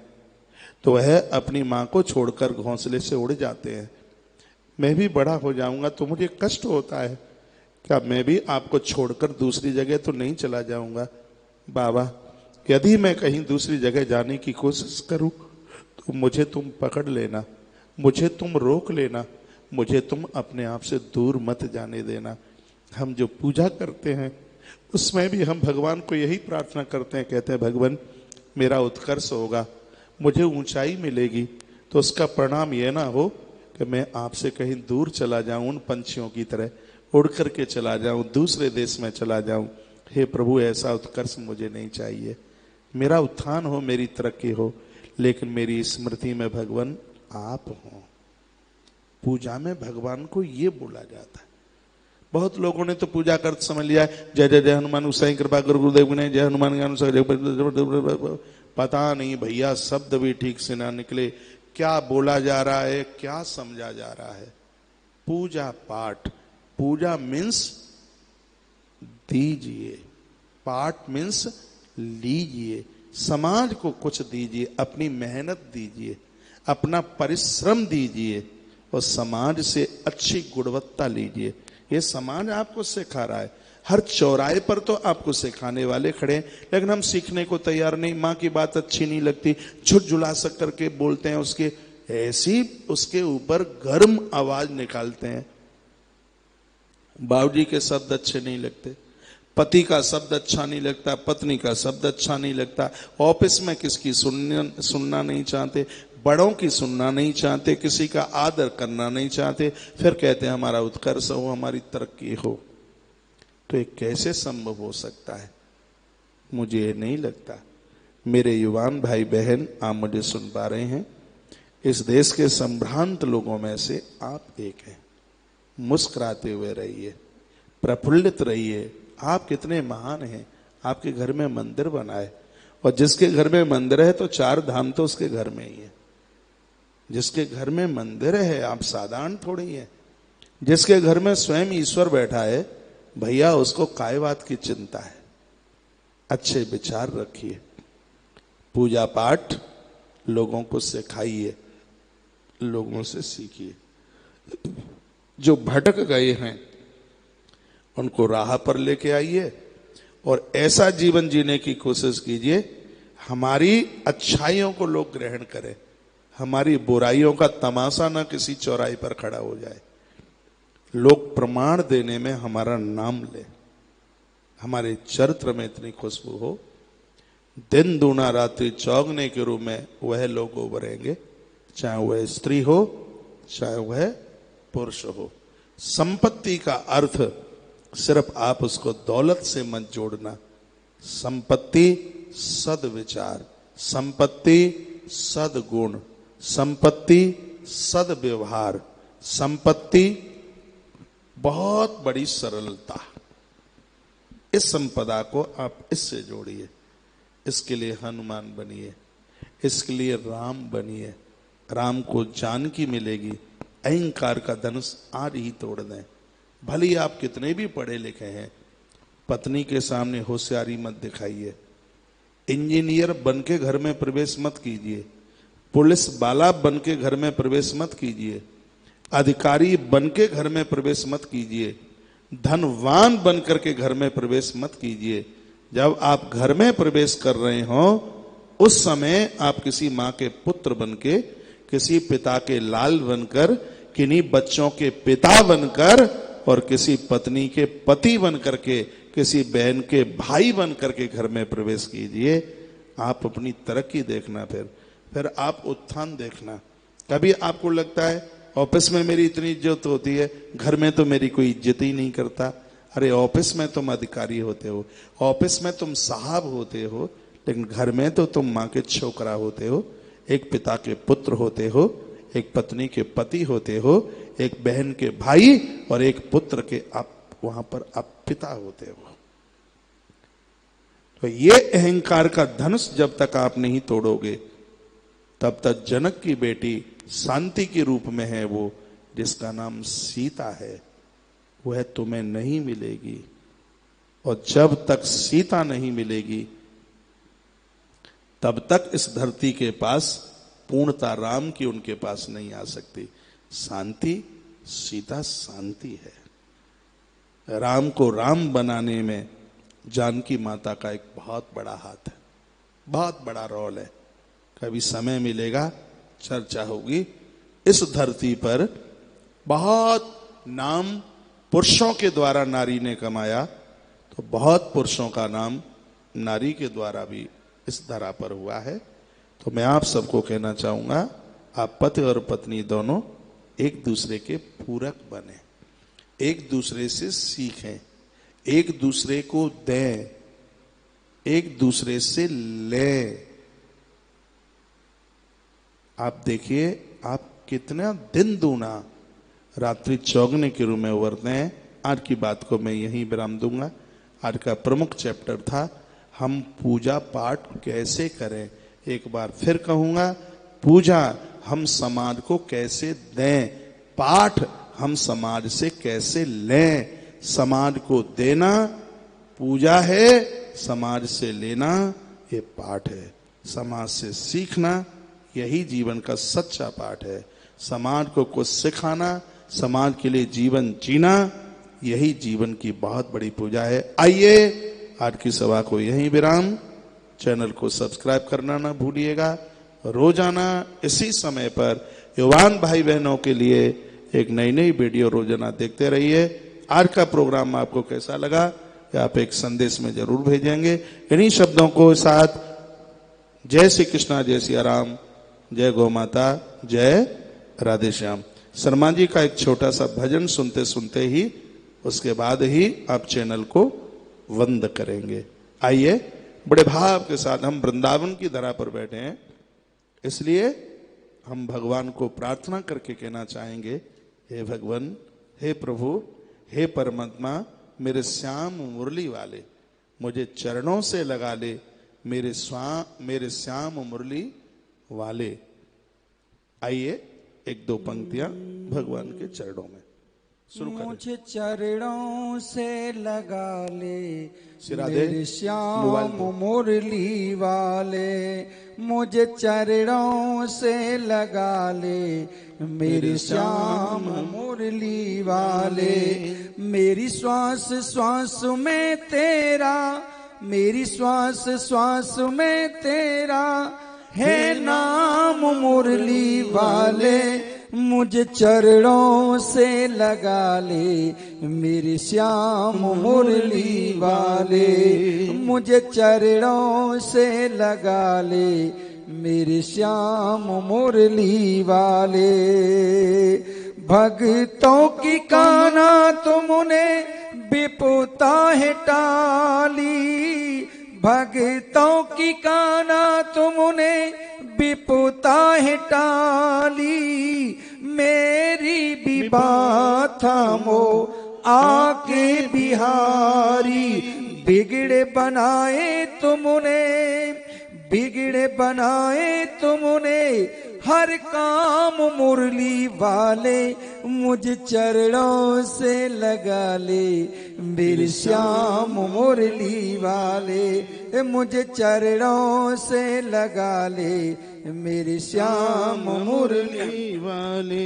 तो वह अपनी माँ को छोड़कर घोंसले से उड़ जाते हैं। मैं भी बड़ा हो जाऊंगा तो मुझे कष्ट होता है, क्या मैं भी आपको छोड़कर दूसरी जगह तो नहीं चला जाऊंगा? बाबा यदि मैं कहीं दूसरी जगह जाने की कोशिश करूं तो मुझे तुम पकड़ लेना, मुझे तुम रोक लेना, मुझे तुम अपने आप से दूर मत जाने देना। हम जो पूजा करते हैं उसमें भी हम भगवान को यही प्रार्थना करते हैं, कहते हैं भगवान मेरा उत्कर्ष होगा, मुझे ऊंचाई मिलेगी, तो उसका परिणाम यह ना हो कि मैं आपसे कहीं दूर चला जाऊं, उन पंछियों की तरह उड़ करके चला जाऊं, दूसरे देश में चला जाऊं। हे प्रभु ऐसा उत्कर्ष मुझे नहीं चाहिए। मेरा उत्थान हो, मेरी तरक्की हो, लेकिन मेरी स्मृति में भगवान आप हो। पूजा में भगवान को ये बोला जाता है। बहुत लोगों ने तो पूजा कर समझ लिया है, जय जय जय हनुमान गोसाई कृपा गुरु गुरुदेव ने, जय हनुमान ज्ञान सागर। पता नहीं भैया शब्द भी ठीक से ना निकले, क्या बोला जा रहा है, क्या समझा जा रहा है। पूजा पाठ, पूजा मीन्स दीजिए, पाठ मीन्स लीजिए, समाज को कुछ दीजिए, अपनी मेहनत दीजिए, अपना परिश्रम दीजिए, और समाज से अच्छी गुणवत्ता लीजिए। ये समाज आपको सिखा रहा है। हर चौराहे पर तो आपको सिखाने वाले खड़े हैं, लेकिन हम सीखने को तैयार नहीं। माँ की बात अच्छी नहीं लगती, झुटझुला सक करके बोलते हैं, उसके ऐसी उसके ऊपर गर्म आवाज निकालते हैं। बाबूजी के शब्द अच्छे नहीं लगते, पति का शब्द अच्छा नहीं लगता, पत्नी का शब्द अच्छा नहीं लगता, ऑफिस में किसकी सुनना नहीं चाहते, बड़ों की सुनना नहीं चाहते, किसी का आदर करना नहीं चाहते, फिर कहते हैं हमारा उत्कर्ष हो, हमारी तरक्की हो। तो ये कैसे संभव हो सकता है? मुझे ये नहीं लगता। मेरे युवान भाई बहन, आप मुझे सुन पा रहे हैं, इस देश के संभ्रांत लोगों में से आप एक हैं। मुस्कुराते हुए रहिए, प्रफुल्लित रहिए। आप कितने महान हैं, आपके घर में मंदिर बना है, और जिसके घर में मंदिर है तो 4 धाम तो उसके घर में ही है। जिसके घर में मंदिर है, आप साधारण थोड़ी है। जिसके घर में स्वयं ईश्वर बैठा है, भैया उसको काय बात की चिंता है। अच्छे विचार रखिए, पूजा पाठ लोगों को सिखाइए, लोगों से सीखिए। जो भटक गए हैं उनको राह पर लेके आइए, और ऐसा जीवन जीने की कोशिश कीजिए हमारी अच्छाइयों को लोग ग्रहण करें, हमारी बुराइयों का तमाशा ना किसी चौराहे पर खड़ा हो जाए। लोग प्रमाण देने में हमारा नाम ले, हमारे चरित्र में इतनी खुशबू हो, दिन दूना रात्रि चौगने के रूप में वह लोग उभरेंगे, चाहे वह स्त्री हो चाहे वह पुरुष हो। संपत्ति का अर्थ सिर्फ आप उसको दौलत से मत जोड़ना। संपत्ति सद्विचार, संपत्ति सद्गुण, संपत्ति सद्व्यवहार, संपत्ति बहुत बड़ी सरलता। इस संपदा को आप इससे जोड़िए। इसके लिए हनुमान बनिए, इसके लिए राम बनिए। राम को जानकी मिलेगी। अहंकार का धनुष आज ही तोड़ दें। भले ही आप कितने भी पढ़े लिखे हैं, पत्नी के सामने होशियारी मत दिखाइए। इंजीनियर बन के घर में प्रवेश मत कीजिए, पुलिस वाला बन के घर में प्रवेश मत कीजिए, अधिकारी बन के घर में प्रवेश मत कीजिए, धनवान बन करके घर में प्रवेश मत कीजिए। जब आप घर में प्रवेश कर रहे हो उस समय आप किसी माँ के पुत्र बन के, किसी पिता के लाल बनकर, किन्हीं बच्चों के पिता बनकर और किसी पत्नी के पति बन करके, किसी बहन के भाई बन करके घर में प्रवेश कीजिए। आप अपनी तरक्की देखना, फिर आप उत्थान देखना। कभी आपको लगता है ऑफिस में मेरी इतनी इज्जत होती है, घर में तो मेरी कोई इज्जत ही नहीं करता। अरे ऑफिस में तुम अधिकारी होते हो, ऑफिस में तुम साहब होते हो, लेकिन घर में तो तुम माँ के छोकरा होते हो, एक पिता के पुत्र होते हो, एक पत्नी के पति होते हो, एक बहन के भाई और एक पुत्र के आप वहां पर आप पिता होते हो। तो ये अहंकार का धनुष जब तक आप नहीं तोड़ोगे तब तक जनक की बेटी शांति के रूप में है वो, जिसका नाम सीता है, वह तुम्हें नहीं मिलेगी। और जब तक सीता नहीं मिलेगी तब तक इस धरती के पास पूर्णता राम की उनके पास नहीं आ सकती। शांति, सीता शांति है। राम को राम बनाने में जानकी माता का एक बहुत बड़ा हाथ है, बहुत बड़ा रोल है। कभी समय मिलेगा चर्चा होगी। इस धरती पर बहुत नाम पुरुषों के द्वारा नारी ने कमाया, तो बहुत पुरुषों का नाम नारी के द्वारा भी इस धरा पर हुआ है। तो मैं आप सबको कहना चाहूंगा, आप पति और पत्नी दोनों एक दूसरे के पूरक बने, एक दूसरे से सीखें, एक दूसरे को दें, एक दूसरे से लें। आप देखिए, आप कितना दिन दूना रात्रि चौगने के रूप में उभरते हैं। आज की बात को मैं यहीं विराम दूंगा। आज का प्रमुख चैप्टर था हम पूजा पाठ कैसे करें। एक बार फिर कहूंगा, पूजा हम समाज को कैसे दें, पाठ हम समाज से कैसे लें। समाज को देना पूजा है, समाज से लेना ये पाठ है। समाज से सीखना यही जीवन का सच्चा पाठ है। समाज को कुछ सिखाना, समाज के लिए जीवन जीना, यही जीवन की बहुत बड़ी पूजा है। आइए आज की सभा को यहीं विराम। चैनल को सब्सक्राइब करना ना भूलिएगा। रोजाना इसी समय पर युवान भाई बहनों के लिए एक नई नई वीडियो रोजाना देखते रहिए। आज का प्रोग्राम आपको कैसा लगा या आप एक संदेश में जरूर भेजेंगे। इन्हीं शब्दों को साथ जय श्री कृष्णा, जय श्री राम, जय गौ माता, जय राधे श्याम। शर्मा जी का एक छोटा सा भजन सुनते सुनते ही उसके बाद ही आप चैनल को बंद करेंगे। आइए, बड़े भाव के साथ हम वृंदावन की धरा पर बैठे हैं, इसलिए हम भगवान को प्रार्थना करके कहना चाहेंगे, हे भगवान, हे प्रभु, हे परमात्मा, मेरे श्याम मुरली वाले मुझे चरणों से लगा ले, मेरे श्याम मुरली वाले। आइए एक दो पंक्तियां भगवान के चरणों में शुरू करें। मुझे चरणों से लगा ले, सिराधे मेरे श्याम मुरली वाले। मुझे चरणों से लगा ले, मेरे श्याम मुरली वाले। मेरी श्वास श्वास में तेरा, मेरी श्वास श्वास में तेरा है नाम मुरली वाले। मुझे चरणों से लगा ले, मेरे श्याम मुरली वाले। मुझे चरणों से लगा ले, मेरे श्याम मुरली वाले। भक्तों की काना तुमने विपुता है टाली, भक्तों की काना तुमने विपुता है टाली, मेरी भी बात थामो आके बिहारी, बिगड़े बनाए तुमने, बिगड़े बनाए तुमने हर काम मुरली वाले, मुझ चरणों से लगा ले मेरे श्याम मुरली वाले, मुझ चरणों से लगा ले मेरे श्याम मुरली वाले।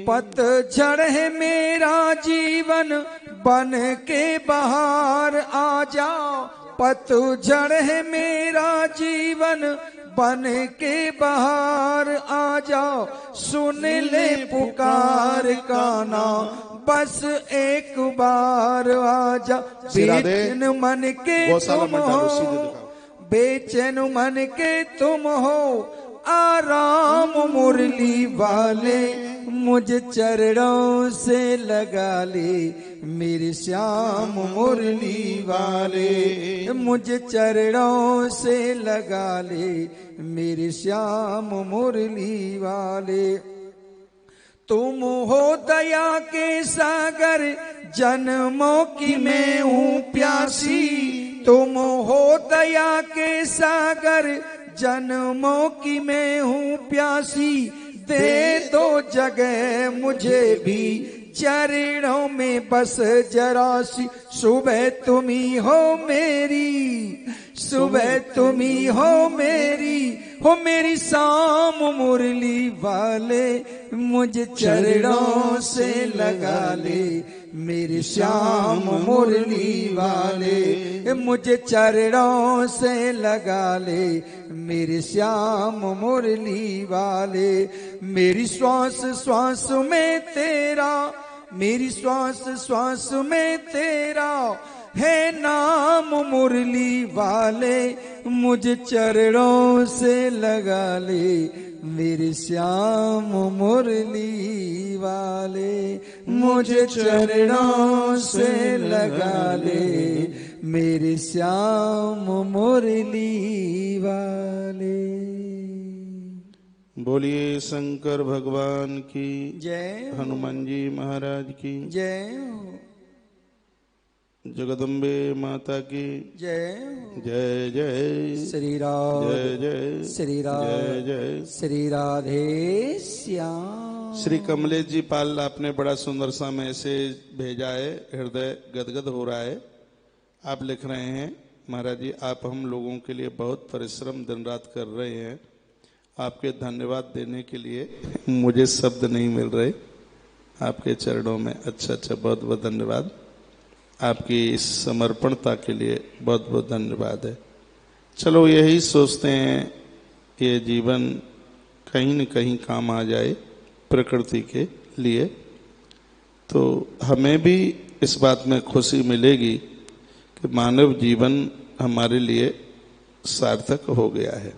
पतझड़ है मेरा जीवन बन के बाहर आ जाओ, पतझड़ है मेरा जीवन बन के बाहर आ जाओ, सुन ले पुकार का नाम बस एक बार आ जा। बेचैन मन के तुम हो, बेचैन मन के तुम हो, आराम मुरली वाले, मुझ चरणों से लगा ले मेरे श्याम मुरली वाले, मुझ चरणों से लगा ले मेरे श्याम मुरली वाले। तुम हो दया के सागर जन्मों की मैं हूँ प्यासी, तुम हो दया के सागर जन्मों की मैं हूँ प्यासी, दे दो जगह मुझे भी चरणों में बस जरा सी, सुबह तुम्ही हो मेरी, सुबह तुम्ही हो मेरी शाम मुरली वाले, मुझ चरणों से लगा ले मेरे श्याम मुरली वाले, मुझ चरणों से लगा ले मेरे श्याम मुरली वाले। मेरी श्वास श्वास में तेरा, मेरी श्वास श्वास में तेरा है नाम मुरली वाले, मुझ चरणों से लगा ले मेरे श्याम मुरली वाले, मुझे चरणों से लगा ले मेरे श्याम मुरली वाले। बोलिए शंकर भगवान की जय, हनुमान जी महाराज की जय, जगदम्बे माता की जय, जय जय श्री राम, जय जय श्री राम, जय जय श्री राधे श्याम। श्री कमलेश जी पाल, आपने बड़ा सुंदर सा मैसेज भेजा है, हृदय गदगद हो रहा है। आप लिख रहे हैं, महाराज जी आप हम लोगों के लिए बहुत परिश्रम दिन रात कर रहे हैं, आपके धन्यवाद देने के लिए मुझे शब्द नहीं मिल रहे आपके चरणों में। अच्छा अच्छा, बहुत बहुत धन्यवाद, आपकी इस समर्पणता के लिए बहुत बहुत धन्यवाद है। चलो यही सोचते हैं ये जीवन कहीं न कहीं काम आ जाए प्रकृति के लिए, तो हमें भी इस बात में खुशी मिलेगी कि मानव जीवन हमारे लिए सार्थक हो गया है।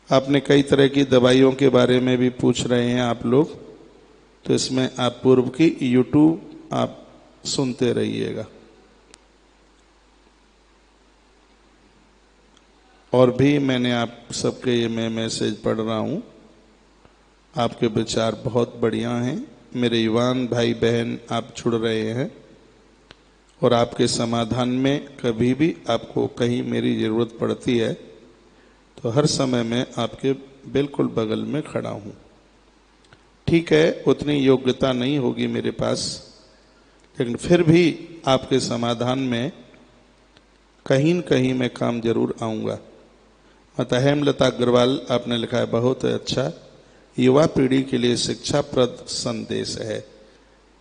आपने कई तरह की दवाइयों के बारे में भी पूछ रहे हैं आप लोग, तो इसमें आप पूर्व की YouTube आप सुनते रहिएगा। और भी मैंने आप सबके ये मैं मैसेज पढ़ रहा हूँ, आपके विचार बहुत बढ़िया हैं। मेरे युवान भाई बहन आप जुड़ रहे हैं और आपके समाधान में कभी भी आपको कहीं मेरी ज़रूरत पड़ती है तो हर समय मैं आपके बिल्कुल बगल में खड़ा हूँ। ठीक है, उतनी योग्यता नहीं होगी मेरे पास, लेकिन फिर भी आपके समाधान में कहीं न कहीं मैं काम जरूर आऊँगा। माता हेमलता अग्रवाल आपने लिखा है, बहुत अच्छा, युवा पीढ़ी के लिए शिक्षाप्रद संदेश है।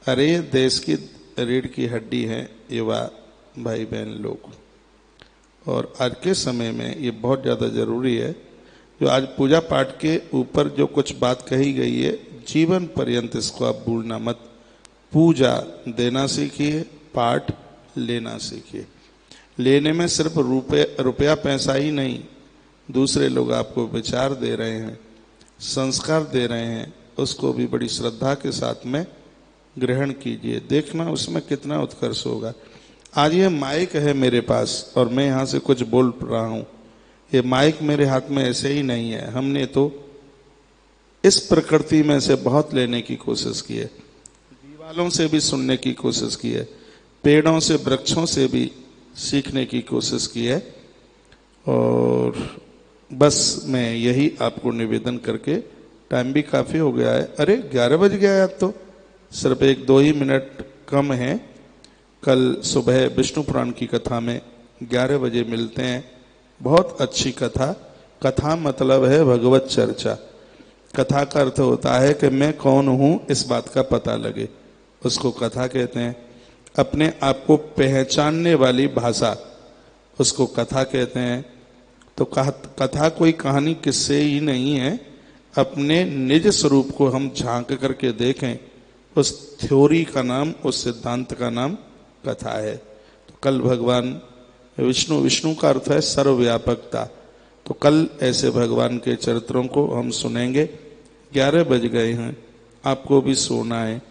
अरे देश की रीढ़ की हड्डी है युवा भाई बहन लोग, और आज के समय में ये बहुत ज़्यादा ज़रूरी है। जो आज पूजा पाठ के ऊपर जो कुछ बात कही गई है, जीवन पर्यंत इसको आप भूलना मत। पूजा देना सीखिए, पाठ लेना सीखिए। लेने में सिर्फ रुपया पैसा ही नहीं, दूसरे लोग आपको विचार दे रहे हैं, संस्कार दे रहे हैं, उसको भी बड़ी श्रद्धा के साथ में ग्रहण कीजिए, देखना उसमें कितना उत्कर्ष होगा। आज ये माइक है मेरे पास और मैं यहाँ से कुछ बोल रहा हूँ, ये माइक मेरे हाथ में ऐसे ही नहीं है, हमने तो इस प्रकृति में से बहुत लेने की कोशिश की है, दीवालों से भी सुनने की कोशिश की है, पेड़ों से वृक्षों से भी सीखने की कोशिश की है। और बस मैं यही आपको निवेदन करके, टाइम भी काफ़ी हो गया है, अरे 11 बज गया है, अब तो सिर्फ 1-2 ही मिनट कम है। कल सुबह विष्णु पुराण की कथा में 11 बजे मिलते हैं। बहुत अच्छी कथा, कथा मतलब है भगवत चर्चा। कथा का अर्थ होता है कि मैं कौन हूं इस बात का पता लगे, उसको कथा कहते हैं। अपने आप को पहचानने वाली भाषा, उसको कथा कहते हैं। तो कथा कोई कहानी किस्से ही नहीं है, अपने निज स्वरूप को हम झांक करके देखें, उस थ्योरी का नाम, उस सिद्धांत का नाम कथा है। तो कल भगवान विष्णु, विष्णु का अर्थ है सर्वव्यापकता, तो कल ऐसे भगवान के चरित्रों को हम सुनेंगे। 11 बज गए हैं, आपको भी सोना है,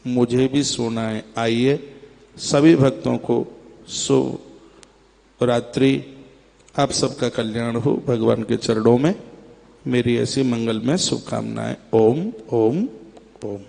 मुझे भी सोना है। आइए, सभी भक्तों को शुभ रात्रि, आप सबका कल्याण हो भगवान के चरणों में। मेरी ऐसी मंगलमय शुभकामनाएं। ओम ओम ओम।